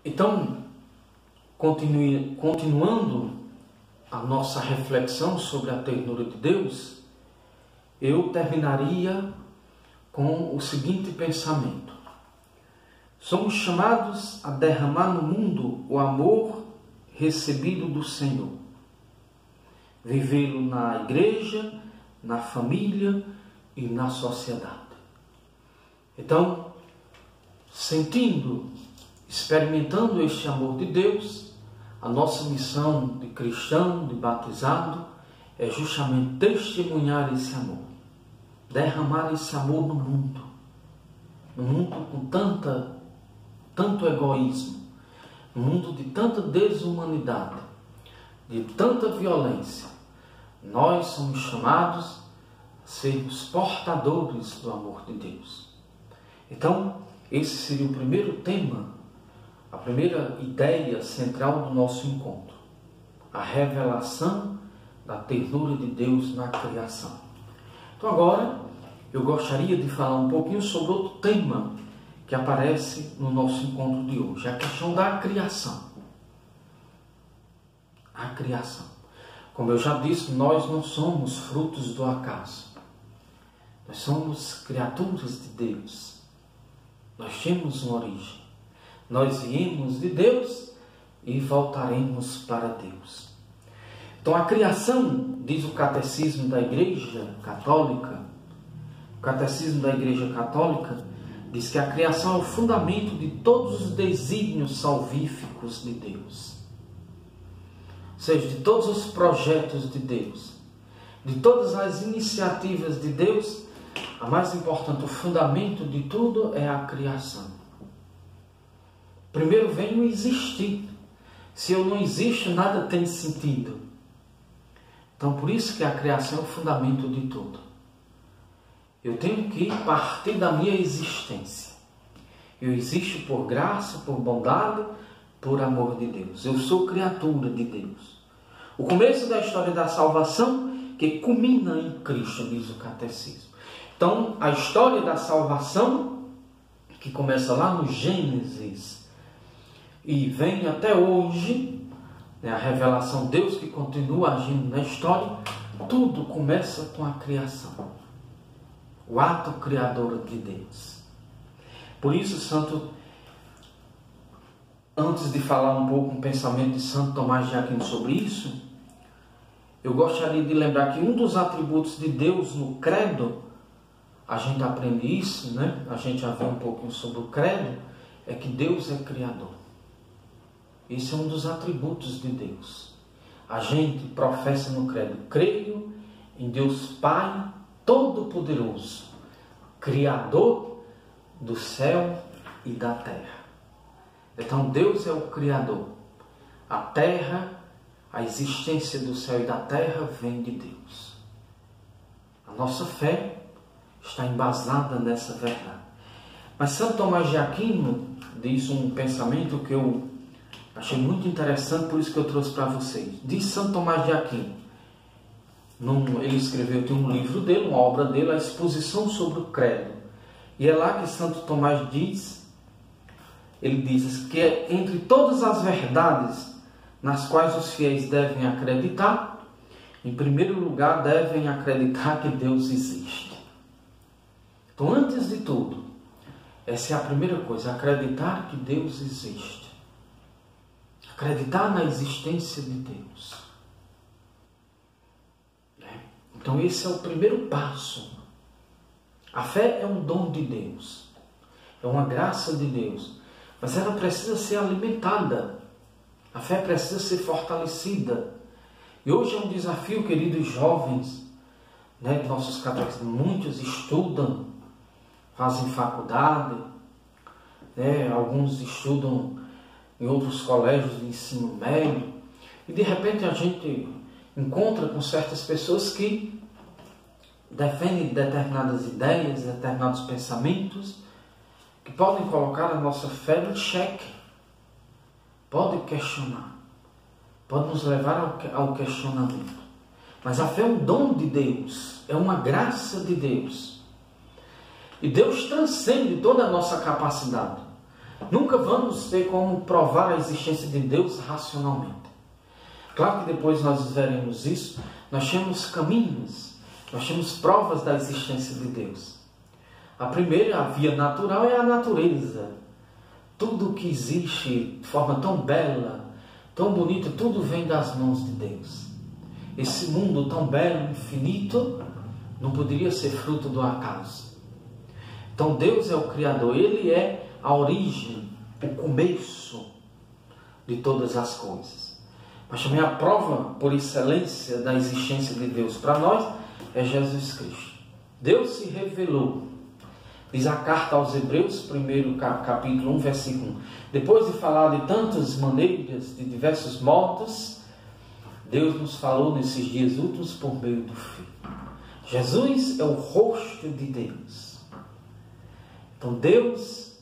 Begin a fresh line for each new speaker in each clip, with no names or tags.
Então, continuando a nossa reflexão sobre a ternura de Deus, eu terminaria com o seguinte pensamento: somos chamados a derramar no mundo o amor recebido do Senhor, vivê-lo na igreja, na família e na sociedade. Então, sentindo, experimentando este amor de Deus, a nossa missão de cristão, de batizado, é justamente testemunhar esse amor, derramar esse amor no mundo com tanto egoísmo, no mundo de tanta desumanidade, de tanta violência. Nós somos chamados a sermos portadores do amor de Deus. Então, esse seria o primeiro tema, a primeira ideia central do nosso encontro: a revelação da ternura de Deus na criação. Então agora eu gostaria de falar um pouquinho sobre outro tema que aparece no nosso encontro de hoje, a questão da criação. A criação. Como eu já disse, nós não somos frutos do acaso. Nós somos criaturas de Deus. Nós temos uma origem. Nós viemos de Deus e voltaremos para Deus. Então a criação, diz o Catecismo da Igreja Católica, o Catecismo da Igreja Católica diz que a criação é o fundamento de todos os desígnios salvíficos de Deus. Ou seja, de todos os projetos de Deus, de todas as iniciativas de Deus, a mais importante, o fundamento de tudo é a criação. Primeiro vem o existir. Se eu não existo, nada tem sentido. Então, por isso que a criação é o fundamento de tudo. Eu tenho que partir da minha existência. Eu existo por graça, por bondade, por amor de Deus. Eu sou criatura de Deus. O começo da história da salvação, que culmina em Cristo, diz o Catecismo. Então, a história da salvação, que começa lá no Gênesis e vem até hoje, a revelação de Deus que continua agindo na história, tudo começa com a criação. O ato criador de Deus. Por isso, antes de falar um pouco um pensamento de Santo Tomás de Aquino sobre isso, eu gostaria de lembrar que um dos atributos de Deus no credo, a gente aprende isso, né? A gente já vê um pouquinho sobre o credo, é que Deus é criador. Esse é um dos atributos de Deus. A gente professa no credo: creio em Deus Pai Todo-Poderoso, Criador do céu e da terra. Então Deus é o Criador. A terra, a existência do céu e da terra vem de Deus. A nossa fé está embasada nessa verdade. Mas Santo Tomás de Aquino diz um pensamento que eu achei muito interessante, por isso que eu trouxe para vocês. Diz Santo Tomás de Aquino, ele escreveu, tem um livro dele, uma obra dele, a Exposição sobre o Credo. E é lá que Santo Tomás diz, ele diz que entre todas as verdades nas quais os fiéis devem acreditar, em primeiro lugar devem acreditar que Deus existe. Então, antes de tudo, essa é a primeira coisa, acreditar que Deus existe. Acreditar na existência de Deus. Então esse é o primeiro passo. A fé é um dom de Deus. É uma graça de Deus. Mas ela precisa ser alimentada. A fé precisa ser fortalecida. E hoje é um desafio, queridos jovens, nossos católicos, muitos estudam, fazem faculdade, alguns estudam em outros colégios de ensino médio, e de repente a gente encontra com certas pessoas que defendem determinadas ideias, determinados pensamentos, que podem colocar a nossa fé em xeque, podem questionar, podem nos levar ao questionamento. Mas a fé é um dom de Deus, é uma graça de Deus. E Deus transcende toda a nossa capacidade. Nunca vamos ter como provar a existência de Deus racionalmente. Claro que depois nós veremos isso. Nós temos caminhos, nós temos provas da existência de Deus. A primeira, a via natural, é a natureza. Tudo que existe de forma tão bela, tão bonita, tudo vem das mãos de Deus. Esse mundo tão belo, infinito, não poderia ser fruto do acaso. Então Deus é o Criador, Ele é a origem, o começo de todas as coisas. Mas também a prova por excelência da existência de Deus para nós é Jesus Cristo. Deus se revelou. Diz a carta aos Hebreus, primeiro capítulo 1, versículo 1. Depois de falar de tantas maneiras, de diversos modos, Deus nos falou nesses dias últimos por meio do Filho. Jesus é o rosto de Deus. Então Deus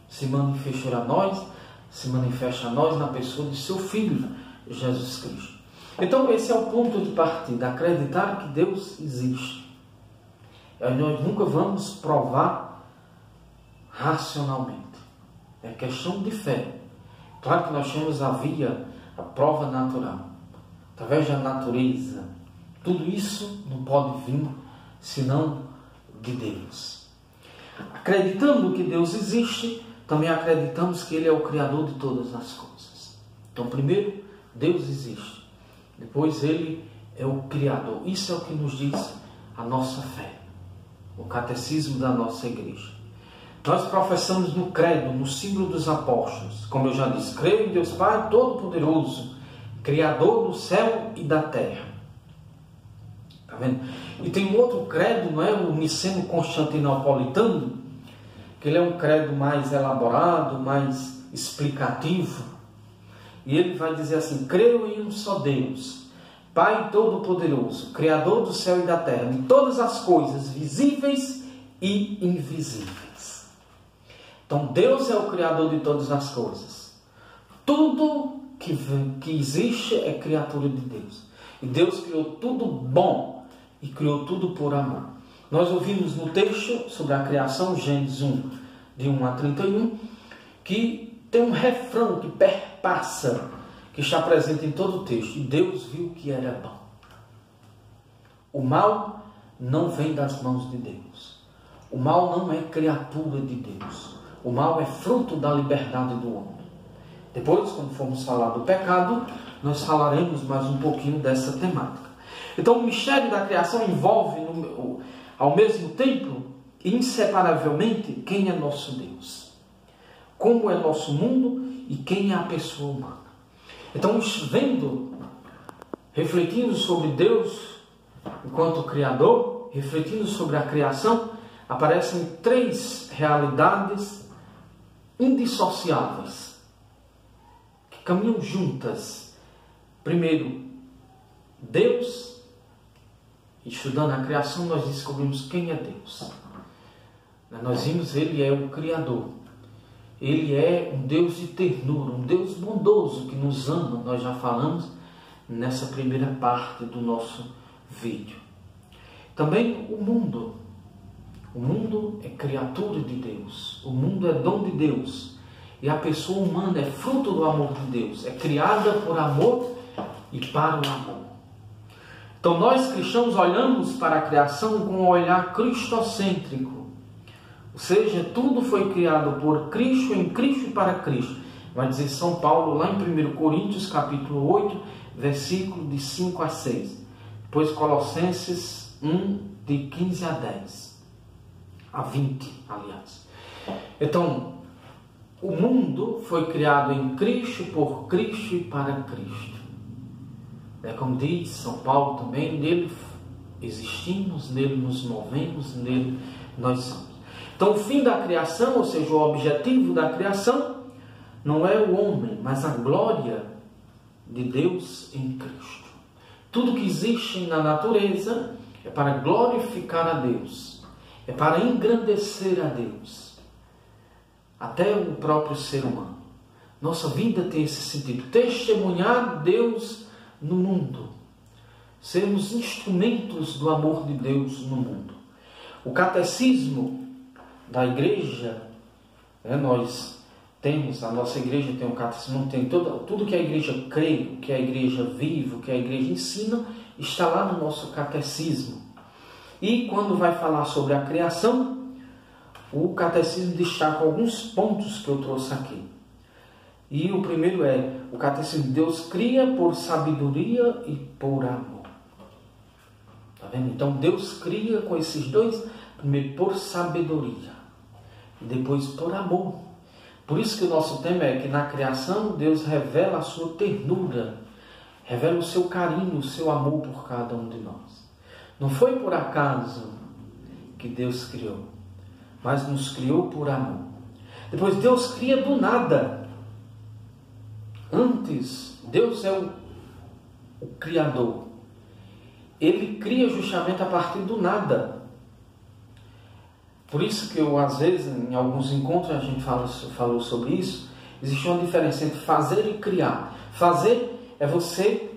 se manifestou a nós, se manifesta a nós na pessoa de seu Filho, Jesus Cristo. Então esse é o ponto de partida, acreditar que Deus existe. Nós nunca vamos provar racionalmente. É questão de fé. Claro que nós temos a via, a prova natural. Através da natureza. Tudo isso não pode vir senão de Deus. Acreditando que Deus existe, também acreditamos que Ele é o Criador de todas as coisas. Então, primeiro, Deus existe. Depois, Ele é o Criador. Isso é o que nos diz a nossa fé. O catecismo da nossa igreja. Nós professamos no credo, no símbolo dos apóstolos. Como eu já disse, creio em Deus Pai Todo-Poderoso, Criador do céu e da terra. Está vendo? E tem um outro credo, não é? O niceno-constantinopolitano, que ele é um credo mais elaborado, mais explicativo. E ele vai dizer assim: creio em um só Deus, Pai Todo-Poderoso, Criador do céu e da terra, de todas as coisas visíveis e invisíveis. Então Deus é o Criador de todas as coisas. Tudo que existe é criatura de Deus. E Deus criou tudo bom e criou tudo por amor. Nós ouvimos no texto sobre a criação, Gênesis 1, de 1 a 31, que tem um refrão que perpassa, que está presente em todo o texto. E Deus viu que era bom. O mal não vem das mãos de Deus. O mal não é criatura de Deus. O mal é fruto da liberdade do homem. Depois, quando formos falar do pecado, nós falaremos mais um pouquinho dessa temática. Então, o mistério da criação envolve, ao mesmo tempo, inseparavelmente, quem é nosso Deus, como é nosso mundo e quem é a pessoa humana. Então, refletindo sobre Deus enquanto Criador, refletindo sobre a criação, aparecem três realidades indissociáveis, que caminham juntas. Primeiro, Deus. Estudando a criação, nós descobrimos quem é Deus. Nós vimos, Ele é o Criador. Ele é um Deus de ternura, um Deus bondoso que nos ama. Nós já falamos nessa primeira parte do nosso vídeo. Também o mundo. O mundo é criatura de Deus. O mundo é dom de Deus. E a pessoa humana é fruto do amor de Deus. É criada por amor e para o amor. Então nós cristãos olhamos para a criação com um olhar cristocêntrico. Ou seja, tudo foi criado por Cristo, em Cristo e para Cristo. Vai dizer São Paulo lá em 1 Coríntios capítulo 8, versículo de 5 a 6. Depois Colossenses 1, de 15 a 10. A 20, aliás. Então, o mundo foi criado em Cristo, por Cristo e para Cristo. Como diz São Paulo também, nele existimos, nele nos movemos, nele nós somos. Então o fim da criação, ou seja, o objetivo da criação, não é o homem, mas a glória de Deus em Cristo. Tudo que existe na natureza é para glorificar a Deus, é para engrandecer a Deus. Até o próprio ser humano. Nossa vida tem esse sentido, testemunhar Deus no mundo, sermos instrumentos do amor de Deus no mundo. O catecismo da igreja, nós temos, a nossa igreja tem um catecismo, tem tudo que a igreja crê, o que a igreja vive, o que a igreja ensina, está lá no nosso catecismo. E quando vai falar sobre a criação, o catecismo destaca alguns pontos que eu trouxe aqui. E o primeiro é, o catecismo: Deus cria por sabedoria e por amor. Tá vendo? Então Deus cria com esses dois, primeiro por sabedoria e depois por amor. Por isso que o nosso tema é que na criação Deus revela a sua ternura, revela o seu carinho, o seu amor por cada um de nós. Não foi por acaso que Deus criou, mas nos criou por amor. Depois Deus cria do nada. Antes, Deus é o Criador. Ele cria justamente a partir do nada. Por isso que eu, às vezes, em alguns encontros, a gente falou sobre isso. Existe uma diferença entre fazer e criar. Fazer é você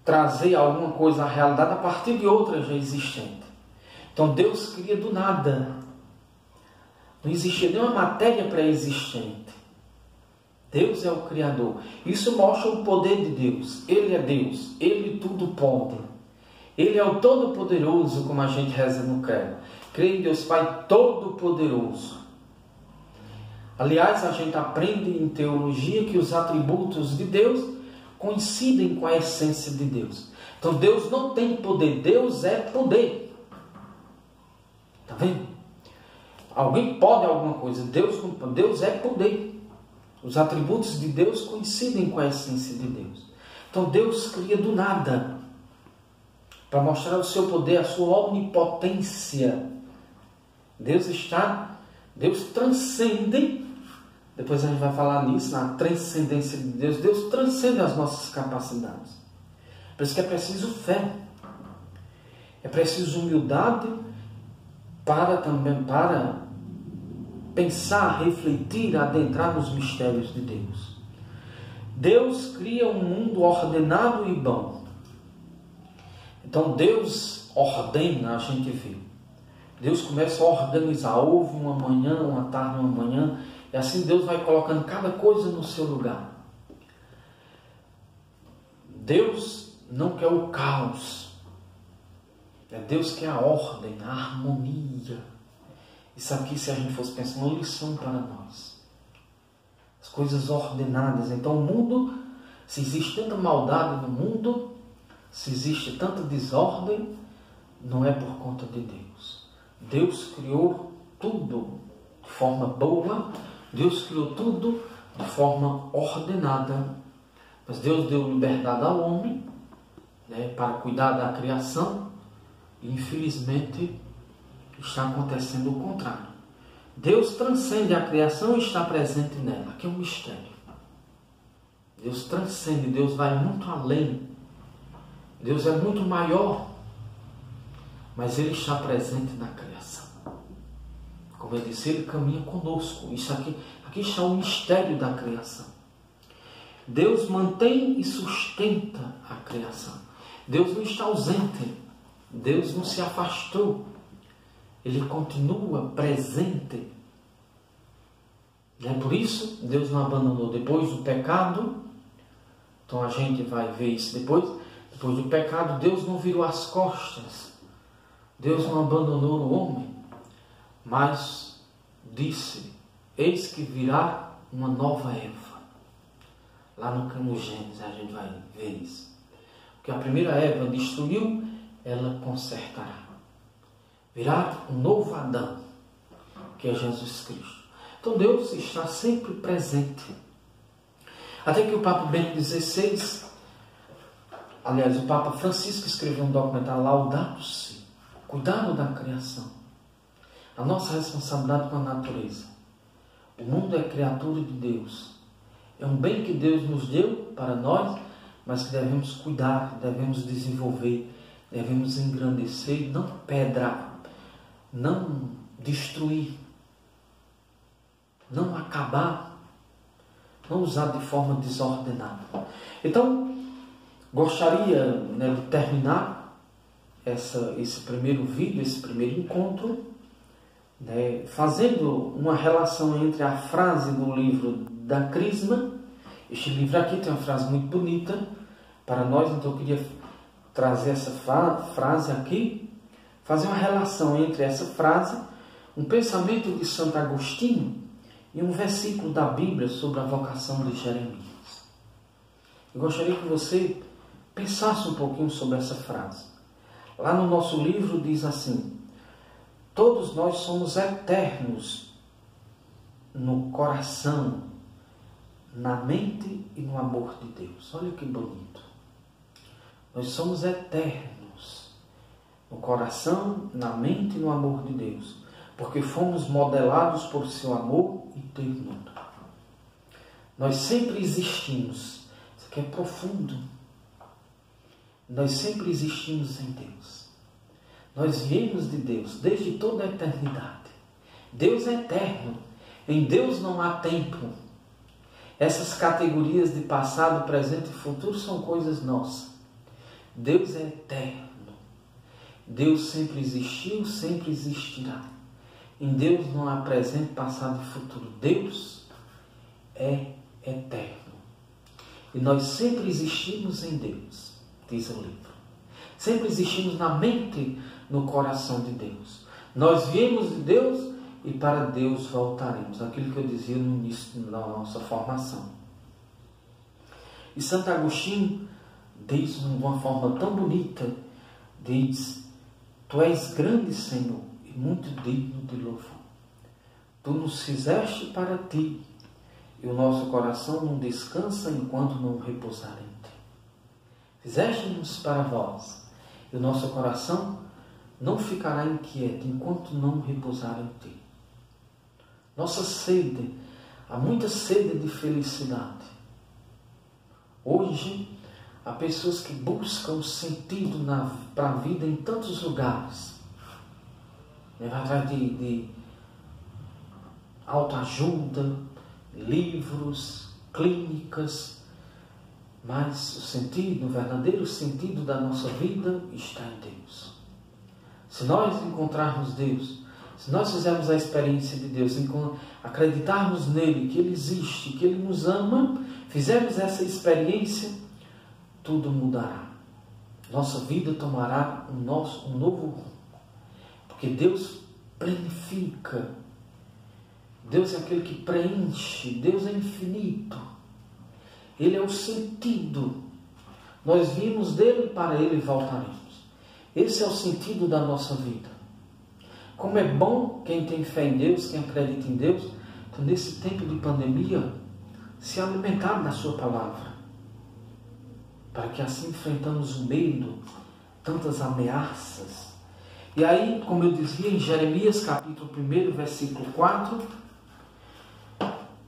trazer alguma coisa à realidade a partir de outra já existente. Então Deus cria do nada. Não existia nenhuma matéria pré-existente. Deus é o Criador. Isso mostra o poder de Deus. Ele é Deus. Ele tudo pode. Ele é o Todo-Poderoso, como a gente reza no credo. Creio em Deus Pai Todo-Poderoso. Aliás, a gente aprende em teologia que os atributos de Deus coincidem com a essência de Deus. Então Deus não tem poder, Deus é poder. Está vendo? Alguém pode alguma coisa, Deus é poder. Os atributos de Deus coincidem com a essência de Deus. Então Deus cria do nada, para mostrar o seu poder, a sua onipotência. Deus transcende. Depois a gente vai falar nisso, na transcendência de Deus. Deus transcende as nossas capacidades. Por isso que é preciso fé. É preciso humildade para pensar, refletir, adentrar nos mistérios de Deus. Deus cria um mundo ordenado e bom. Então Deus ordena, a gente vê. Deus começa a organizar. Houve uma manhã, uma tarde, uma manhã. E assim Deus vai colocando cada coisa no seu lugar. Deus não quer o caos. É Deus que quer a ordem, a harmonia. Isso aqui, se a gente fosse pensar, é uma lição para nós. As coisas ordenadas. Então o mundo, se existe tanta maldade no mundo, se existe tanta desordem, não é por conta de Deus. Deus criou tudo de forma boa. Deus criou tudo de forma ordenada. Mas Deus deu liberdade ao homem, para cuidar da criação. E infelizmente está acontecendo o contrário. Deus transcende a criação e está presente nela. Aqui é um mistério. Deus transcende, Deus vai muito além. Deus é muito maior. Mas Ele está presente na criação. Como eu disse, Ele caminha conosco. Isso aqui está o mistério da criação. Deus mantém e sustenta a criação. Deus não está ausente. Deus não se afastou. Ele continua presente. E é por isso Deus não abandonou. Depois do pecado, então a gente vai ver isso depois. Depois do pecado, Deus não virou as costas. Deus não abandonou o homem. Mas disse: eis que virá uma nova Eva. Lá no Gênesis a gente vai ver isso. Porque a primeira Eva destruiu, ela consertará. Virá um novo Adão, que é Jesus Cristo. Então Deus está sempre presente. Até que o Papa Bento XVI, aliás, o Papa Francisco escreveu um documentário, Laudato Si, cuidado da criação. A nossa responsabilidade com a natureza. O mundo é criatura de Deus. É um bem que Deus nos deu para nós, mas que devemos cuidar, devemos desenvolver, devemos engrandecer, não pedrar, não destruir, não acabar, não usar de forma desordenada. Então, gostaria de terminar esse primeiro vídeo, esse primeiro encontro, fazendo uma relação entre a frase do livro da Crisma. Este livro aqui tem uma frase muito bonita para nós, então eu queria trazer essa frase aqui, fazer uma relação entre essa frase, um pensamento de Santo Agostinho e um versículo da Bíblia sobre a vocação de Jeremias. Eu gostaria que você pensasse um pouquinho sobre essa frase. Lá no nosso livro diz assim: todos nós somos eternos no coração, na mente e no amor de Deus. Olha que bonito. Nós somos eternos no coração, na mente e no amor de Deus, porque fomos modelados por seu amor e ternura. Nós sempre existimos. Isso aqui é profundo. Nós sempre existimos em Deus. Nós viemos de Deus desde toda a eternidade. Deus é eterno. Em Deus não há tempo. Essas categorias de passado, presente e futuro são coisas nossas. Deus é eterno. Deus sempre existiu, sempre existirá. Em Deus não há presente, passado e futuro. Deus é eterno. E nós sempre existimos em Deus, diz o livro. Sempre existimos na mente, no coração de Deus. Nós viemos de Deus e para Deus voltaremos. Aquilo que eu dizia no início da nossa formação. E Santo Agostinho diz de uma forma tão bonita, diz: tu és grande, Senhor, e muito digno de louvor. Tu nos fizeste para ti, e o nosso coração não descansa enquanto não repousar em ti. Fizeste-nos para vós, e o nosso coração não ficará inquieto enquanto não repousar em ti. Nossa sede, há muita sede de felicidade. Hoje, há pessoas que buscam sentido para a vida em tantos lugares. Vai atrás de autoajuda, livros, clínicas, mas o sentido, o verdadeiro sentido da nossa vida está em Deus. Se nós encontrarmos Deus, se nós fizermos a experiência de Deus, acreditarmos nele, que ele existe, que ele nos ama, fizermos essa experiência, tudo mudará. Nossa vida tomará um novo rumo. Porque Deus planifica. Deus é aquele que preenche. Deus é infinito. Ele é o sentido. Nós vimos dele e para ele voltaremos. Esse é o sentido da nossa vida. Como é bom quem tem fé em Deus, quem acredita em Deus, então, nesse tempo de pandemia, se alimentar da sua palavra. Para que assim enfrentamos o medo, tantas ameaças. E aí, como eu dizia, em Jeremias capítulo 1, versículo 4,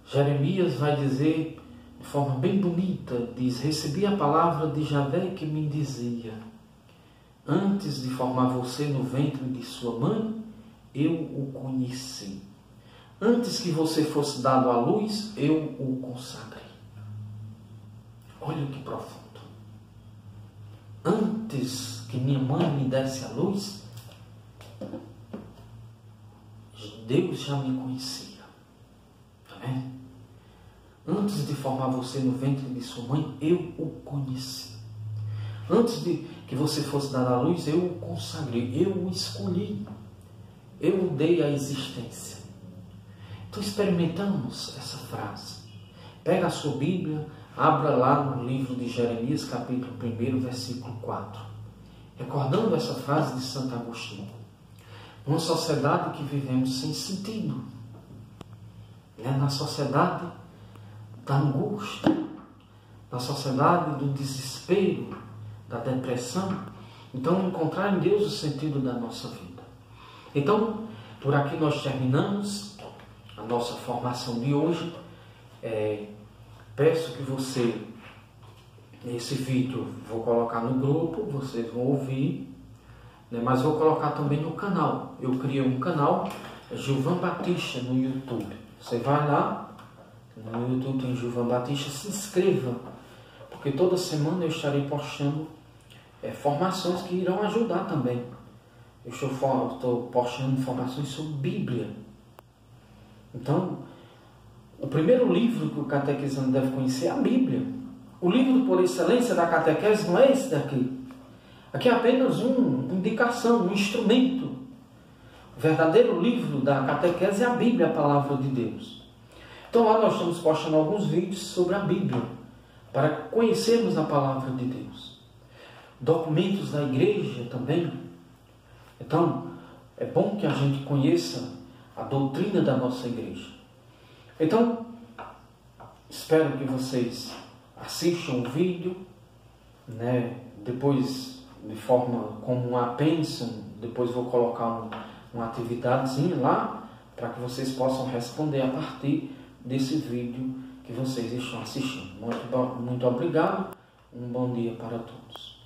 Jeremias vai dizer de forma bem bonita, diz: recebi a palavra de Javé que me dizia: antes de formar você no ventre de sua mãe, eu o conheci. Antes que você fosse dado à luz, eu o consagrei. Olha que profundo. Antes que minha mãe me desse a luz, Deus já me conhecia. Amém? Antes de formar você no ventre de sua mãe, eu o conheci. Antes de que você fosse dado à luz, eu o consagrei, eu o escolhi. Eu o dei a existência. Então experimentamos essa frase. Pega a sua Bíblia, abra lá no livro de Jeremias, capítulo 1, versículo 4. Recordando essa frase de Santo Agostinho. Uma sociedade que vivemos sem sentido. Na sociedade da angústia, na sociedade do desespero, da depressão. Então, encontrar em Deus o sentido da nossa vida. Então, por aqui nós terminamos a nossa formação de hoje. Peço que você, esse vídeo vou colocar no grupo, vocês vão ouvir, mas vou colocar também no canal. Eu criei um canal, Gilvan Batista, no YouTube. Você vai lá, no YouTube tem Gilvan Batista, se inscreva, porque toda semana eu estarei postando formações que irão ajudar também eu estou postando informações sobre Bíblia. Então, o primeiro livro que o catequizando deve conhecer é a Bíblia. O livro por excelência da catequese não é esse daqui. Aqui é apenas uma indicação, um instrumento. O verdadeiro livro da catequese é a Bíblia, a palavra de Deus. Então lá nós estamos postando alguns vídeos sobre a Bíblia, para conhecermos a palavra de Deus. Documentos da igreja também. Então, é bom que a gente conheça a doutrina da nossa igreja. Então, espero que vocês assistam o vídeo, né? Depois, de forma como um apêndice, depois vou colocar uma atividadezinha lá, para que vocês possam responder a partir desse vídeo que vocês estão assistindo. Muito obrigado, um bom dia para todos.